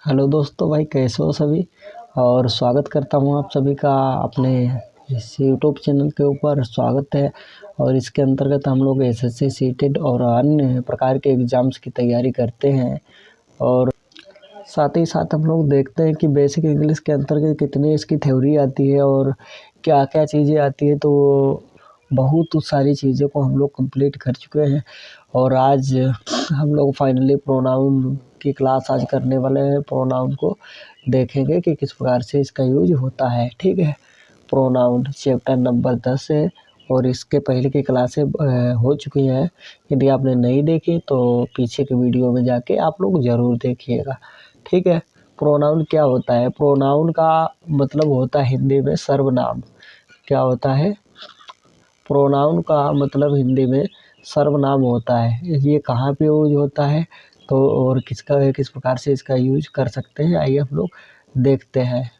Hello दोस्तों, भाई कैसे हो सभी। और स्वागत करता हूँ आप सभी का अपने इस यूट्यूब चैनल के ऊपर। स्वागत है। और इसके अंतर्गत हम लोग एसएससी सीटेट और अन्य प्रकार के एग्ज़ाम्स की तैयारी करते हैं। और साथ ही साथ हम लोग देखते हैं कि बेसिक इंग्लिश के अंतर्गत कितनी इसकी थ्योरी आती है और क्या क्या चीज़ें आती है। तो बहुत सारी चीज़ों को हम लोग कंप्लीट कर चुके हैं। और आज हम लोग फाइनली प्रोनाउन की क्लास आज करने वाले हैं। प्रोनाउन को देखेंगे कि किस प्रकार से इसका यूज होता है। ठीक है, प्रोनाउन चैप्टर नंबर 10 है और इसके पहले की क्लासें हो चुकी हैं। यदि आपने नहीं देखी तो पीछे के वीडियो में जाके आप लोग ज़रूर देखिएगा। ठीक है, प्रोनाउन क्या होता है। प्रोनाउन का मतलब होता है हिंदी में सर्वनाम। क्या होता है, प्रोनाउन का मतलब हिंदी में सर्वनाम होता है। ये कहाँ पे यूज होता है तो और किस प्रकार से इसका यूज कर सकते हैं, आइए हम लोग देखते हैं।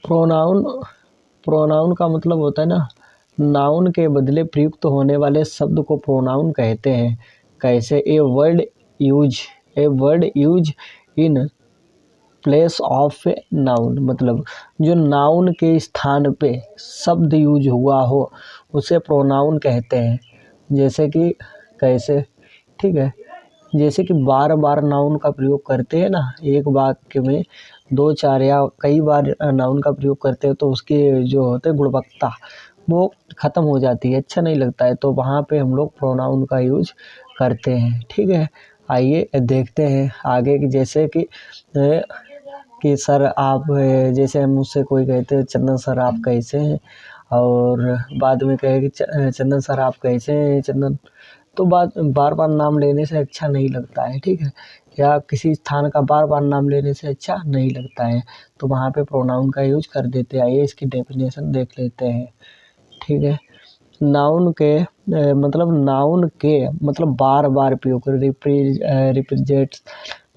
प्रोनाउन प्रोनाउन का मतलब होता है ना, नाउन के बदले प्रयुक्त होने वाले शब्द को प्रोनाउन कहते हैं। कैसे, a word use in place of a noun, मतलब जो नाउन के स्थान पे शब्द यूज हुआ हो उसे प्रोनाउन कहते हैं। जैसे कि कैसे, ठीक है, जैसे कि बार बार नाउन का प्रयोग करते हैं ना, एक वाक्य में दो चार या कई बार नाउन का प्रयोग करते हैं तो उसकी जो होते हैं गुणवत्ता वो ख़त्म हो जाती है, अच्छा नहीं लगता है। तो वहाँ पे हम लोग प्रोनाउन का यूज करते हैं। ठीक है, आइए देखते हैं आगे की। जैसे कि सर आप जैसे हम मुझसे कोई कहते हैं चंदन सर आप कैसे हैं, और बाद में कहे कि चंदन सर आप कैसे हैं चंदन, तो बार बार नाम लेने से अच्छा नहीं लगता है। ठीक है, या किसी स्थान का बार बार नाम लेने से अच्छा नहीं लगता है, तो वहाँ पे प्रोनाउन का यूज कर देते हैं। आइए इसकी डेफिनेशन देख लेते हैं। ठीक है, नाउन के मतलब बार बार प्रयोग, रिप्रेजेंट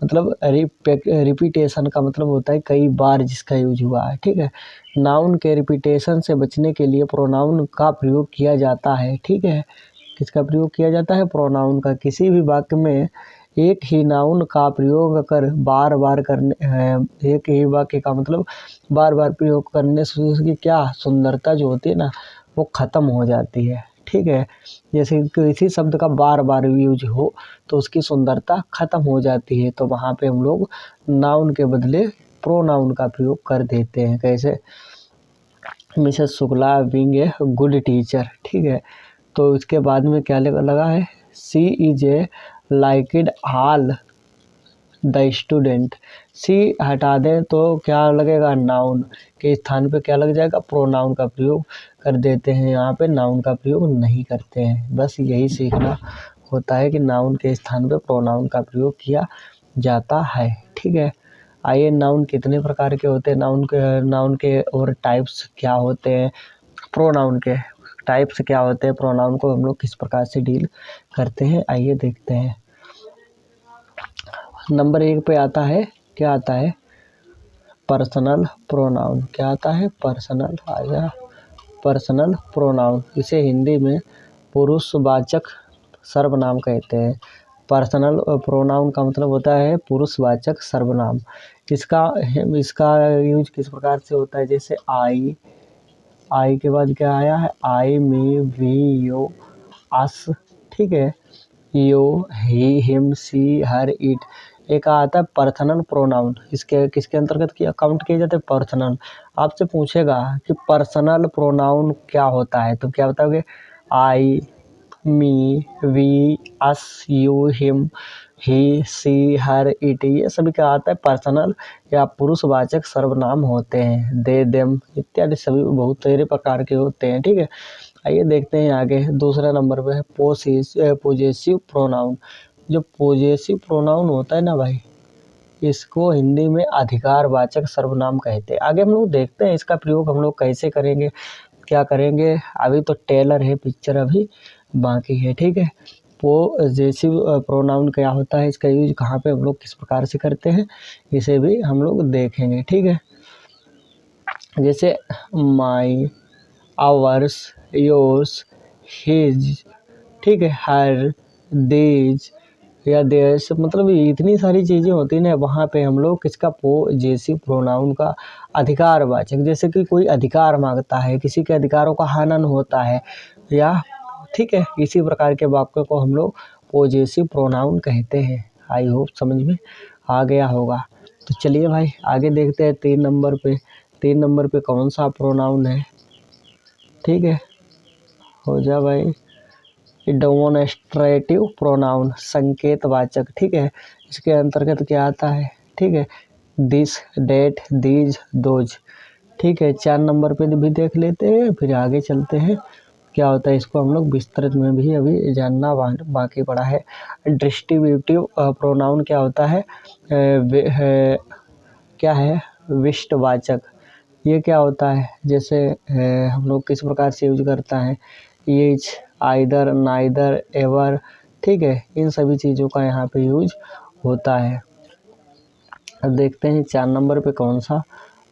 मतलब रिपीटेशन का मतलब होता है कई बार जिसका यूज हुआ है। ठीक है, नाउन के रिपीटेशन से बचने के लिए प्रोनाउन का प्रयोग किया जाता है। ठीक है, किसका प्रयोग किया जाता है, प्रोनाउन का। किसी भी वाक्य में एक ही नाउन का प्रयोग कर बार बार करने एक ही वाक्य का मतलब बार बार प्रयोग करने से उसकी क्या सुंदरता जो होती है ना वो ख़त्म हो जाती है। ठीक है, जैसे किसी शब्द का बार बार यूज हो तो उसकी सुंदरता ख़त्म हो जाती है, तो वहाँ पे हम लोग नाउन के बदले प्रोनाउन का प्रयोग कर देते हैं। कैसे, Mrs Shukla being a good teacher. ठीक है, तो इसके बाद में क्या लगा है, she is a liked all the student. She हटा दें तो क्या लगेगा, नाउन के स्थान पे क्या लग जाएगा, प्रोनाउन का प्रयोग कर देते हैं। यहाँ पे नाउन का प्रयोग नहीं करते हैं। बस यही सीखना होता है कि नाउन के स्थान पे प्रोनाउन का प्रयोग किया जाता है। ठीक है, आइए नाउन कितने प्रकार के होते हैं, नाउन के और टाइप्स क्या होते हैं, प्रोनाउन के टाइप्स क्या होते हैं, प्रोनाउन को हम लोग किस प्रकार से डील करते हैं, आइए देखते हैं। नंबर 1 पे आता है, क्या आता है, पर्सनल प्रोनाउन। क्या आता है, पर्सनल प्रोनाउन। इसे हिंदी में पुरुषवाचक सर्वनाम कहते हैं। पर्सनल प्रोनाउन का मतलब होता है पुरुषवाचक सर्वनाम। इसका इसका यूज किस प्रकार से होता है, जैसे आई के बाद क्या आया है, आई मी वी यो अस। ठीक है, यो ही हिम सी हर इट। एक आता है पर्सनल प्रोनाउन, इसके किसके अंतर्गत किया काउंट किए जाते हैं, पर्सनल। आपसे पूछेगा कि पर्सनल प्रोनाउन क्या होता है तो क्या बताओगे, I me we us you him he she her it, ये सभी क्या आता है, पर्सनल या पुरुषवाचक सर्वनाम होते हैं। दे देम इत्यादि सभी बहुत सारे प्रकार के होते हैं। ठीक है, आइए देखते हैं आगे। दूसरा नंबर पे है पोजेसिव प्रोनाउन। जो पोजेसिव प्रोनाउन होता है ना भाई, इसको हिंदी में अधिकारवाचक सर्वनाम कहते हैं। आगे हम लोग देखते हैं इसका प्रयोग हम लोग कैसे करेंगे, क्या करेंगे। अभी तो टेलर है पिक्चर, अभी बाकी है। ठीक है, पोजेसिव प्रोनाउन क्या होता है, इसका यूज कहाँ पे हम लोग किस प्रकार से करते हैं, इसे भी हम लोग देखेंगे। ठीक है, जैसे माई, आवर्स, योर्स, हिज। ठीक है, हर, दीज, या देश, मतलब इतनी सारी चीज़ें होती ना, वहाँ पे हम लोग किसका पोजेसिव प्रोनाउन का अधिकारवाचक, जैसे कि कोई अधिकार मांगता है, किसी के अधिकारों का हनन होता है, या ठीक है, इसी प्रकार के वाक्य को हम लोग पोजेसिव प्रोनाउन कहते हैं। आई होप समझ में आ गया होगा। तो चलिए भाई आगे देखते हैं 3 नंबर पे। 3 नंबर पे कौन सा प्रोनाउन है, ठीक है, हो जा भाई, डेमोन्स्ट्रेटिव प्रोनाउन, संकेतवाचक, ठीक है। इसके अंतर्गत क्या आता है, ठीक है, दिस, डेट, दीज, दोज, ठीक है। 4 नंबर पे भी देख लेते हैं, फिर आगे चलते हैं क्या होता है, इसको हम लोग विस्तृत में भी अभी जानना बाकी पड़ा है। डिस्ट्रीब्यूटिव प्रोनाउन क्या होता है, क्या है, विशिष्टवाचक। ये क्या होता है, जैसे हम लोग किस प्रकार से यूज करता है, ईच, आइदर, नाइदर, एवर, ठीक है, इन सभी चीज़ों का यहाँ पे यूज होता है। अब देखते हैं 4 नंबर पे कौन सा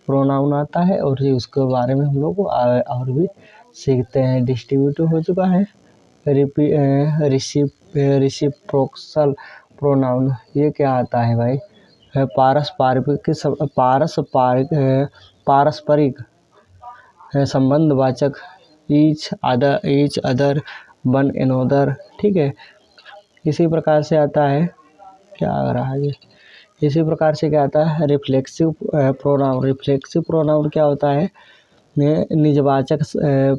प्रोनाउन आता है, और ये उसके बारे में हम लोग और भी सीखते हैं। डिस्ट्रीब्यूटिव हो चुका है। रिसिप्रोकल प्रोनाउन, ये क्या आता है भाई, पारस्परिक संबंधवाचक, ईच अदर, वन अनदर, ठीक है। इसी प्रकार से आता है, क्या आ रहा है, इसी प्रकार से क्या आता है, रिफ्लेक्सिव प्रोनाउन। रिफ्लेक्सिव प्रोनाउन क्या होता है, निजवाचक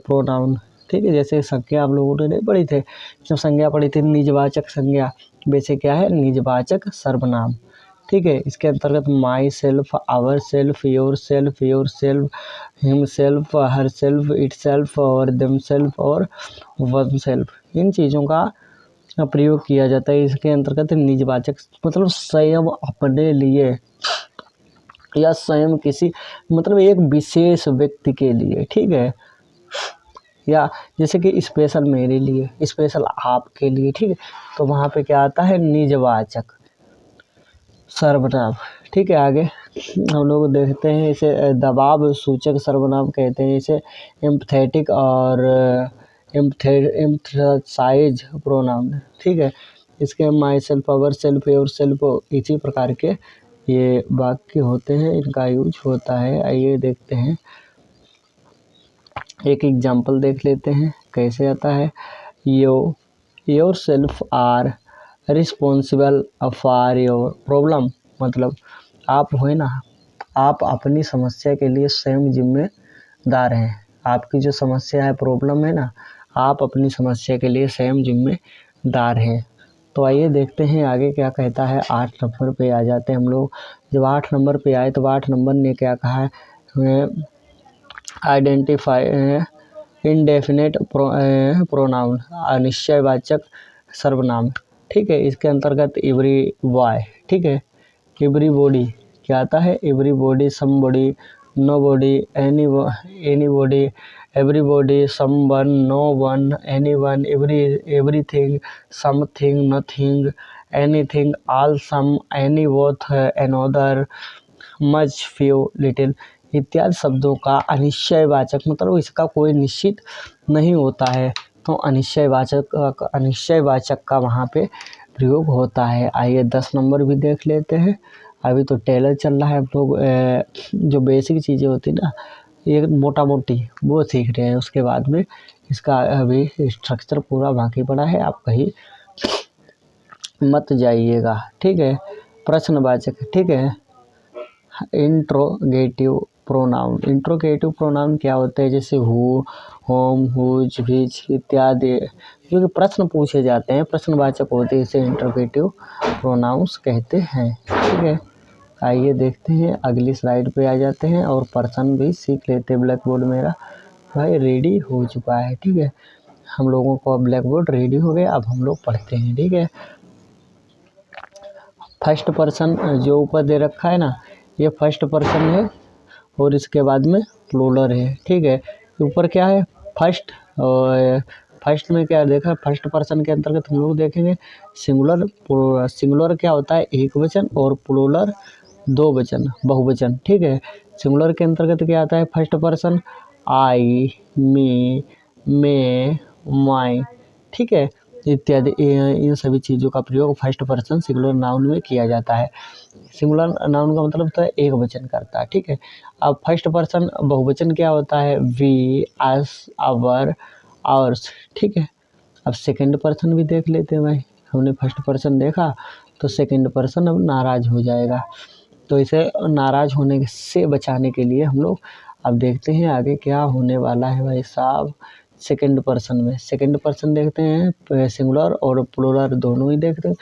प्रोनाउन, ठीक है। जैसे संज्ञा आप लोगों ने नहीं पढ़ी थे, जब संज्ञा पढ़ी थी निजवाचक संज्ञा, वैसे क्या है, निजवाचक सर्वनाम, ठीक है। इसके अंतर्गत myself, ourself, yourself, himself, herself, itself, और देम सेल्फ, और वन सेल्फ, इन चीज़ों का प्रयोग किया जाता है। इसके अंतर्गत निजवाचक मतलब स्वयं अपने लिए, या स्वयं किसी, मतलब एक विशेष व्यक्ति के लिए, ठीक है, या जैसे कि स्पेशल मेरे लिए, स्पेशल आपके लिए, ठीक है। तो वहाँ पे क्या आता है, निजवाचक सर्वनाम, ठीक है। आगे हम लोग देखते हैं, इसे दबाव सूचक सर्वनाम कहते हैं, इसे एम्पथेटिक और एम्फसाइज प्रोनाउन, ठीक है। इसके my self, our self, your self, इसी प्रकार के ये वाक्य होते हैं, इनका यूज होता है। आइए देखते हैं, एक एग्जाम्पल देख लेते हैं कैसे आता है। Yourself are responsible for your problem, मतलब आप हो ना, आप अपनी समस्या के लिए स्वयं जिम्मेदार हैं। आपकी जो समस्या है, प्रॉब्लम है ना, आप अपनी समस्या के लिए स्वयं जिम्मेदार हैं। तो आइए देखते हैं आगे क्या कहता है। 8 नंबर पे आ जाते हैं हम लोग। जब 8 नंबर पे आए तो 8 नंबर ने क्या कहा है, आइडेंटिफाई इनडेफिनेट प्रोनाउन, अनिश्चयवाचक सर्वनाम, ठीक है। इसके अंतर्गत एवरी बॉय, ठीक है, एवरीबॉडी क्या आता है, everybody, somebody, nobody, anybody, everybody, someone, no one, anyone, everything, something, nothing, anything, all, some, any, both, another, much, few, little इत्यादि शब्दों का अनिश्चयवाचक, मतलब इसका कोई निश्चित नहीं होता है, तो अनिश्चयवाचक का वहाँ पे प्रयोग होता है। आइए 10 नंबर भी देख लेते हैं। अभी तो टेलर चल रहा है, हम लोग जो बेसिक चीज़ें होती ना, ये मोटा मोटी वो सीख रहे हैं, उसके बाद में इसका अभी स्ट्रक्चर पूरा बाकी पड़ा है, आप कहीं मत जाइएगा, ठीक है। प्रश्नवाचक, ठीक है। इंट्रोगेटिव प्रोनाउन, इंट्रोगेटिव प्रोनाउन क्या होते हैं, जैसे हु, होम, हुज, व्हिच इत्यादि, जो कि प्रश्न पूछे जाते हैं, प्रश्नवाचक होते हैं, इसे इंट्रोगेटिव प्रोनाउंस कहते हैं, ठीक है। आइए देखते हैं, अगली स्लाइड पे आ जाते हैं और पर्सन भी सीख लेते हैं। ब्लैक बोर्ड मेरा भाई रेडी हो चुका है, ठीक है, हम लोगों को ब्लैक बोर्ड रेडी हो गया, अब हम लोग पढ़ते हैं, ठीक है। फर्स्ट पर्सन जो ऊपर दे रखा है ना, ये फर्स्ट पर्सन है, और इसके बाद में प्लूरल है, ठीक है। ऊपर क्या है, फर्स्ट, और फर्स्ट में क्या देखा, फर्स्ट पर्सन के अंतर्गत हम लोग देखेंगे सिंगुलर। सिंगुलर क्या होता है, एक वचन, और प्लूरल दो वचन, बहुवचन, ठीक है। सिंगुलर के अंतर्गत क्या आता है, फर्स्ट पर्सन आई, मी, मे, माई, ठीक है। इत्यादि इन सभी चीज़ों का प्रयोग फर्स्ट पर्सन सिंगुलर नाउन में किया जाता है। सिंगुलर नाउन का मतलब होता है एक वचन करता है, ठीक है। अब फर्स्ट पर्सन बहुवचन क्या होता है? वी, अस, आवर, आवर्स, ठीक है। अब सेकंड पर्सन भी देख लेते हैं भाई। हमने फर्स्ट पर्सन देखा तो सेकंड पर्सन अब नाराज हो जाएगा, तो इसे नाराज होने से बचाने के लिए हम लोग अब देखते हैं आगे क्या होने वाला है भाई साहब। सेकंड पर्सन में सेकंड पर्सन देखते हैं, सिंगुलर और प्लूरल दोनों ही देखते हैं।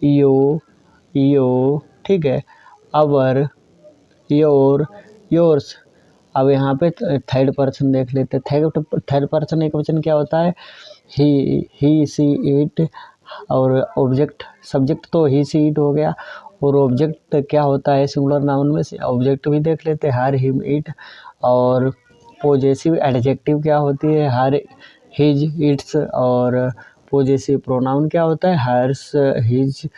यो, यो, ठीक है। अवर, योर, योर्स। अब यहाँ पे थर्ड पर्सन देख लेते हैं। थर्ड पर्सन एक वचन क्या होता है? ही, सी, इट। और ऑब्जेक्ट, सब्जेक्ट तो ही, सी, इट हो गया। और ऑब्जेक्ट क्या होता है सिंगुलर नाउन में? से ऑब्जेक्ट भी देख लेते हैं, हर, हिम, इट। और पोजेसिव एडजेक्टिव क्या होती है? Her, his, its. और पोजेसिव प्रोनाउन क्या होता है? Hers, his.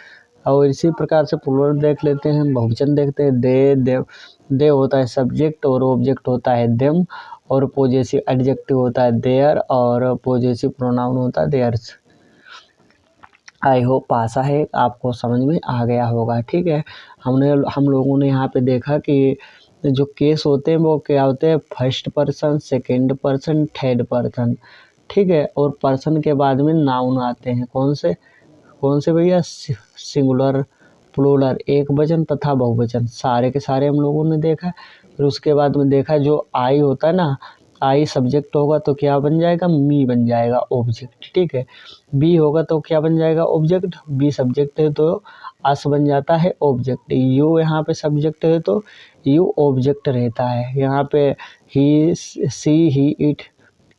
और इसी प्रकार से प्लूरल देख लेते हैं, बहुवचन देखते हैं। दे होता है सब्जेक्ट और ऑब्जेक्ट होता है देम। और पोजेसिव एडजेक्टिव होता है देयर और पोजेसिव प्रोनाउन होता है देयर्स। आई होप आशा है आपको समझ में आ गया होगा, ठीक है। हम लोगों ने यहाँ पे देखा कि जो केस होते हैं वो क्या होते हैं? First person, second person, third person, ठीक है। और पर्सन के बाद में नाउन आते हैं। कौन से भैया? सिंगुलर, प्लूरल, एक वचन तथा बहुवचन, सारे के सारे हम लोगों ने देखा। फिर उसके बाद में देखा जो आई होता है ना, आई सब्जेक्ट होगा तो क्या बन जाएगा? मी बन जाएगा, ऑब्जेक्ट, ठीक है। बी होगा तो क्या बन जाएगा? ऑब्जेक्ट। बी सब्जेक्ट है तो अस बन जाता है ऑब्जेक्ट। यू यहाँ पे सब्जेक्ट है तो यू ऑब्जेक्ट रहता है। यहाँ पे ही, सी, ही, इट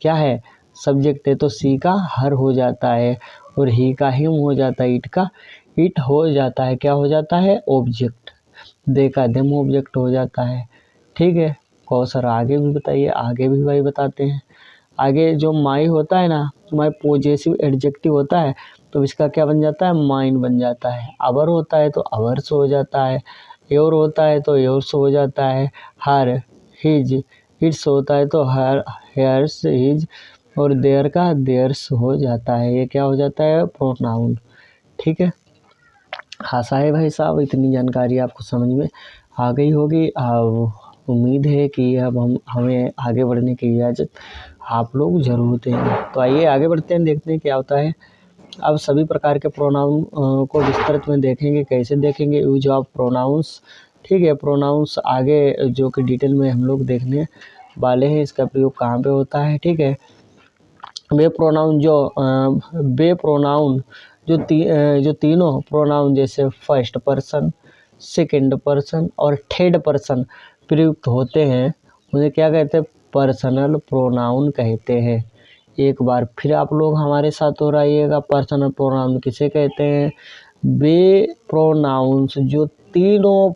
क्या है? सब्जेक्ट है तो सी का हर हो जाता है और ही का हिम हो जाता है, इट का इट हो जाता है। क्या हो जाता है? ऑब्जेक्ट। दे का देम ऑब्जेक्ट हो जाता है, ठीक है। कहो सर आगे भी बताइए। आगे भी भाई बताते हैं। आगे जो माई होता है ना, माई पॉजेसिव एडजेक्टिव होता है तो इसका क्या बन जाता है? माइन बन जाता है। अवर होता है तो अवर्स हो जाता है। योर होता है तो योर्स हो जाता है। हर, हिज, इट्स होता है तो हर, हेयर्स, हिज। और देयर का देयर्स हो जाता है। ये क्या हो जाता है? प्रोनाउन, ठीक है। आशा है भाई साहब इतनी जानकारी आपको समझ में आ गई होगी। उम्मीद है कि अब हमें आगे बढ़ने की इजाज़त आप लोग ज़रूर देंगे। तो आइए आगे बढ़ते हैं, देखते हैं क्या होता है। अब सभी प्रकार के प्रोनाउन को विस्तृत में देखेंगे। कैसे देखेंगे? यूज ऑफ प्रोनाउंस, ठीक है। प्रोनाउंस आगे जो कि डिटेल में हम लोग देखने वाले हैं, इसका प्रयोग कहाँ पे होता है, ठीक है। बे प्रोनाउन जो तीनों प्रोनाउन जैसे फर्स्ट पर्सन, सेकंड पर्सन और थर्ड पर्सन प्रयुक्त होते हैं उन्हें क्या कहते हैं? पर्सनल प्रोनाउन कहते हैं। एक बार फिर आप लोग हमारे साथ दोहराइएगा, पर्सनल प्रोनाउन किसे कहते हैं? वे प्रोनाउंस जो तीनों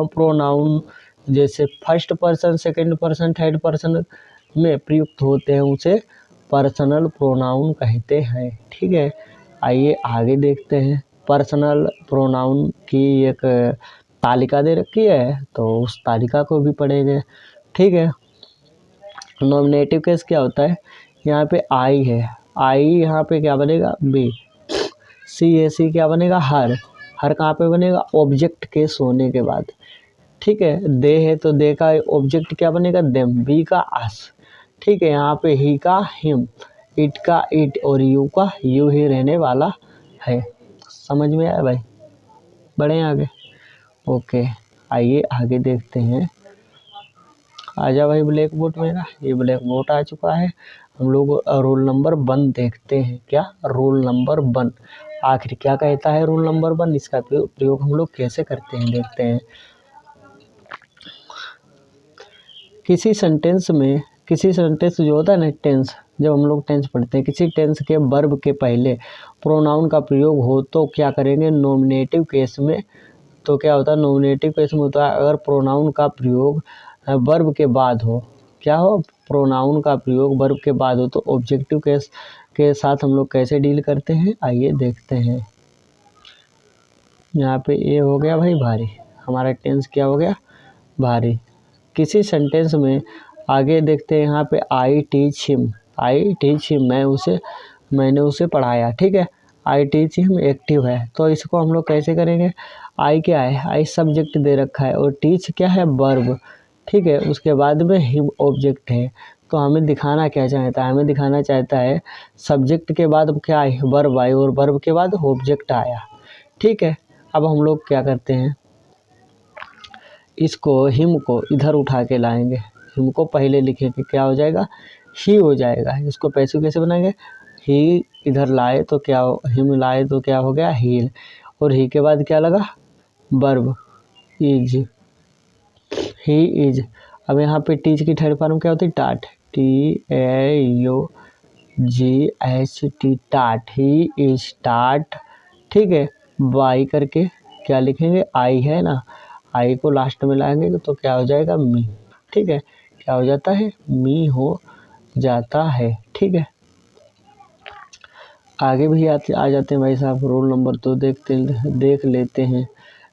प्रोनाउन जैसे first person, second person, third person में प्रयुक्त होते हैं उसे पर्सनल प्रोनाउन कहते हैं, ठीक है। आइए आगे देखते हैं। पर्सनल प्रोनाउन की एक तालिका दे रखी है तो उस तालिका को भी पढ़ेंगे, ठीक है। नॉमिनेटिव केस क्या होता है? यहाँ पे आई है, आई यहाँ पे क्या बनेगा? बी। सी है, सी क्या बनेगा? हर। हर कहाँ पे बनेगा? ऑब्जेक्ट केस होने के बाद, ठीक है। दे है तो दे का ऑब्जेक्ट क्या बनेगा? देम। बी का अस, ठीक है। यहाँ पे ही का हिम, इट का इट और यू का यू ही रहने वाला है। समझ में आया भाई? बढ़े आगे, ओके। आइए आगे देखते हैं। आजा भाई ब्लैक बोर्ड मेरा, ये ब्लैक बोर्ड आ चुका है। हम लोग रोल नंबर 1 देखते हैं। क्या? रोल नंबर 1 आखिर क्या कहता है? रोल नंबर 1 इसका प्रयोग हम लोग कैसे करते हैं देखते हैं। किसी सेंटेंस जो होता है ना, टेंस, जब हम लोग टेंस पढ़ते हैं, किसी टेंस के वर्ब के पहले प्रोनाउन का प्रयोग हो तो क्या करेंगे? नॉमिनेटिव केस में तो क्या होता है? नॉमिनेटिव केस में होता है अगर प्रोनाउन का प्रयोग वर्ब के बाद हो। क्या हो? प्रोनाउन का प्रयोग वर्ब के बाद हो तो ऑब्जेक्टिव केस के साथ हम लोग कैसे डील करते हैं आइए देखते हैं। यहाँ पे ये हो गया भाई भारी, हमारा टेंस क्या हो गया? भारी। किसी सेंटेंस में आगे देखते हैं, यहाँ पे I teach him, I teach him, मैंने उसे पढ़ाया, ठीक है। आई टीच हिम एक्टिव है, तो इसको हम लोग कैसे करेंगे। आई क्या है, आई सब्जेक्ट दे रखा है और टीच क्या है, वर्ब, ठीक है। उसके बाद में हिम ऑब्जेक्ट है, तो हमें दिखाना क्या चाहता है, हमें दिखाना चाहता है सब्जेक्ट के बाद क्या आए, वर्ब आए और वर्ब के बाद ऑब्जेक्ट आया, ठीक है। अब हम लोग क्या करते हैं, इसको हिम को इधर उठा के लाएंगे, हिम को पहले लिखेंगे, क्या हो जाएगा, ही हो जाएगा। इसको पैसिव कैसे बनाएंगे, ही इधर लाए तो क्या, हिम लाए तो क्या हो गया, हील, और ही के बाद क्या लगा, वर्ब, इज, ही इज। अब यहाँ पे टीच की थर्ड फॉर्म क्या होती है, टाट, TAUGHT, टाट, ही इज टाट, ठीक है। बाई करके क्या लिखेंगे, आई है ना, आई को लास्ट में लाएंगे तो क्या हो जाएगा, मी, ठीक है। क्या हो जाता है, मी हो जाता है, ठीक है। आगे भी आ जाते हैं भाई साहब। रोल नंबर 2 देख लेते हैं।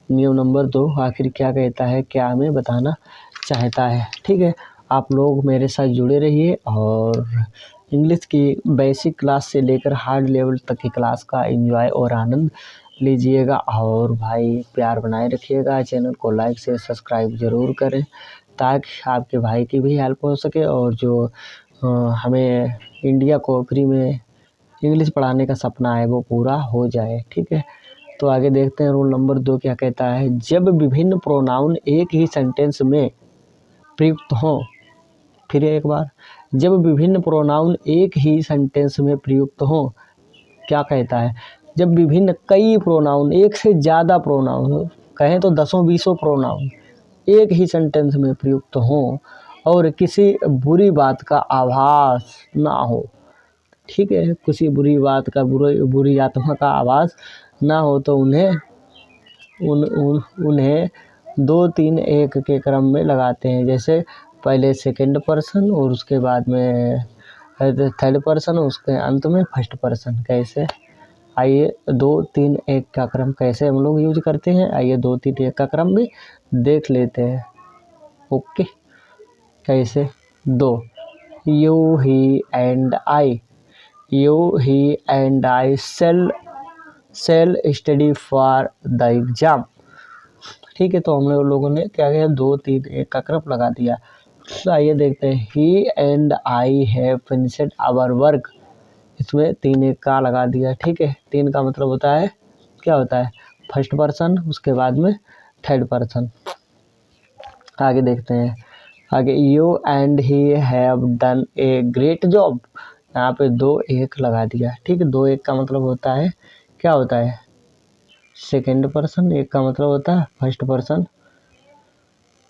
नियम नंबर 2 आखिर क्या कहता है, क्या हमें बताना चाहता है, ठीक है। आप लोग मेरे साथ जुड़े रहिए और इंग्लिश की बेसिक क्लास से लेकर हार्ड लेवल तक की क्लास का एंजॉय और आनंद लीजिएगा। और भाई प्यार बनाए रखिएगा, चैनल को लाइक से सब्सक्राइब ज़रूर करें ताकि आपके भाई की भी हेल्प हो सके और जो हमें इंडिया को फ्री में इंग्लिश पढ़ाने का सपना है वो पूरा हो जाए, ठीक है। तो आगे देखते हैं रूल नंबर 2 क्या कहता है। जब विभिन्न प्रोनाउन एक ही सेंटेंस में प्रयुक्त हों, फिर एक बार, जब विभिन्न प्रोनाउन एक ही सेंटेंस में प्रयुक्त हों, क्या कहता है, जब विभिन्न कई प्रोनाउन, एक से ज़्यादा प्रोनाउन, कहें तो 10-20 प्रोनाउन एक ही सेंटेंस में प्रयुक्त हों और किसी बुरी बात का आभास ना हो, ठीक है, किसी बुरी बात का, बुरी आत्मा का आवाज़ ना हो, तो उन्हें 2, 3, 1 के क्रम में लगाते हैं। जैसे पहले सेकंड पर्सन और उसके बाद में थर्ड पर्सन, उसके अंत में फर्स्ट पर्सन। कैसे, आइए 2, 3, 1 का क्रम कैसे हम लोग यूज करते हैं, आइए 2, 3, 1 का क्रम भी देख लेते हैं। ओके, कैसे, 2, you he and I, you he and I shall study for the exam, ठीक है। तो हम लोगों ने क्या किया, 2, 3, 1 का क्रम लगा दिया। तो आइए देखते हैं, he and I have finished our work, इसमें 3, 1 का लगा दिया, ठीक है। 3 का मतलब होता है, क्या होता है, फर्स्ट पर्सन, उसके बाद में थर्ड पर्सन। आगे देखते हैं, आगे you and he have done a great job, यहाँ पे 2, 1 लगा दिया, ठीक है। 2, 1 का मतलब होता है, क्या होता है, सेकंड पर्सन, 1 का मतलब होता है फर्स्ट पर्सन।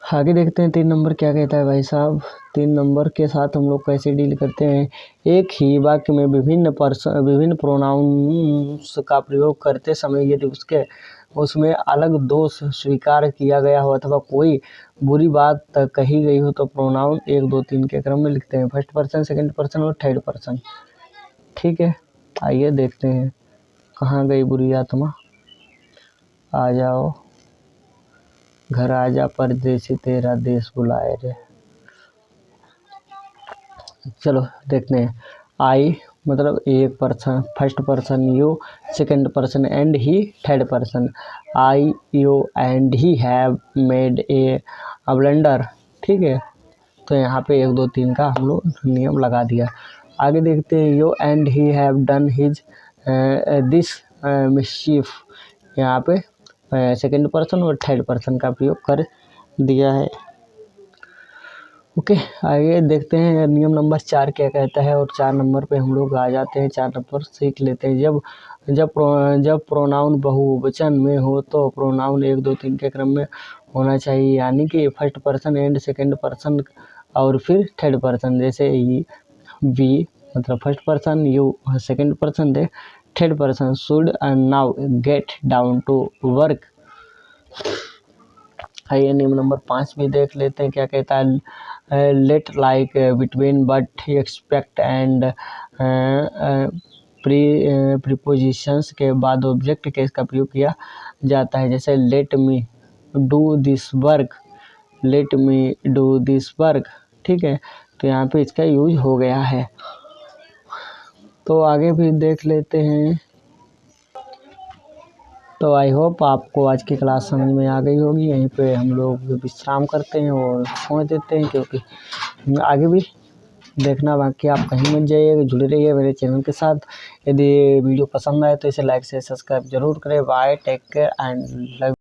आगे देखते हैं 3 नंबर क्या कहता है भाई साहब। 3 नंबर के साथ हम लोग कैसे डील करते हैं, एक ही वाक्य में विभिन्न प्रोनाउंस का प्रयोग करते समय यदि उसमें अलग दोष स्वीकार किया गया हो अथवा कोई बुरी बात कही गई हो तो प्रोनाउन 1, 2, 3 के क्रम में लिखते हैं, फर्स्ट पर्सन, सेकंड पर्सन और थर्ड पर्सन, ठीक है। आइए देखते हैं, कहाँ गई बुरी आत्मा, आ जाओ घर आजा परदेसी तेरा देश बुलाए रे। चलो देखते हैं, आई मतलब एक person, first person you, second person and he, third person. I, you and he have made a blender, ठीक है। तो यहाँ पे 1, 2, 3 का हम लोग नियम लगा दिया। आगे देखते हैं, you and he have done his this mischief, यहाँ पे सेकंड पर्सन और थर्ड पर्सन का प्रयोग कर दिया है। ओके, आगे देखते हैं नियम नंबर 4 क्या कहता है और 4 नंबर पे हम लोग आ जाते हैं। 4 नंबर सीख लेते हैं। जब प्रोनाउन बहुवचन में हो तो प्रोनाउन 1, 2, 3 के क्रम में होना चाहिए, यानी कि first person and second person और फिर थर्ड पर्सन। जैसे वी मतलब first person, you second person, they third person, should now get down to work. आइए नियम नंबर 5 भी देख लेते हैं क्या कहता है। Let like between but except and prepositions के बाद ऑब्जेक्ट के इसका प्रयोग किया जाता है। जैसे let me do this work, let me do this work, ठीक है। तो यहाँ पे इसका यूज हो गया है। तो आगे भी देख लेते हैं। तो आई होप आपको आज की क्लास समझ में आ गई होगी। यहीं पे हम लोग विश्राम करते हैं और सो देते हैं, क्योंकि आगे भी देखना बाकी। आप कहीं मत जाइए, जुड़े रहिए मेरे चैनल के साथ। यदि वीडियो पसंद आए तो इसे लाइक से सब्सक्राइब जरूर करें। Bye, take care and love.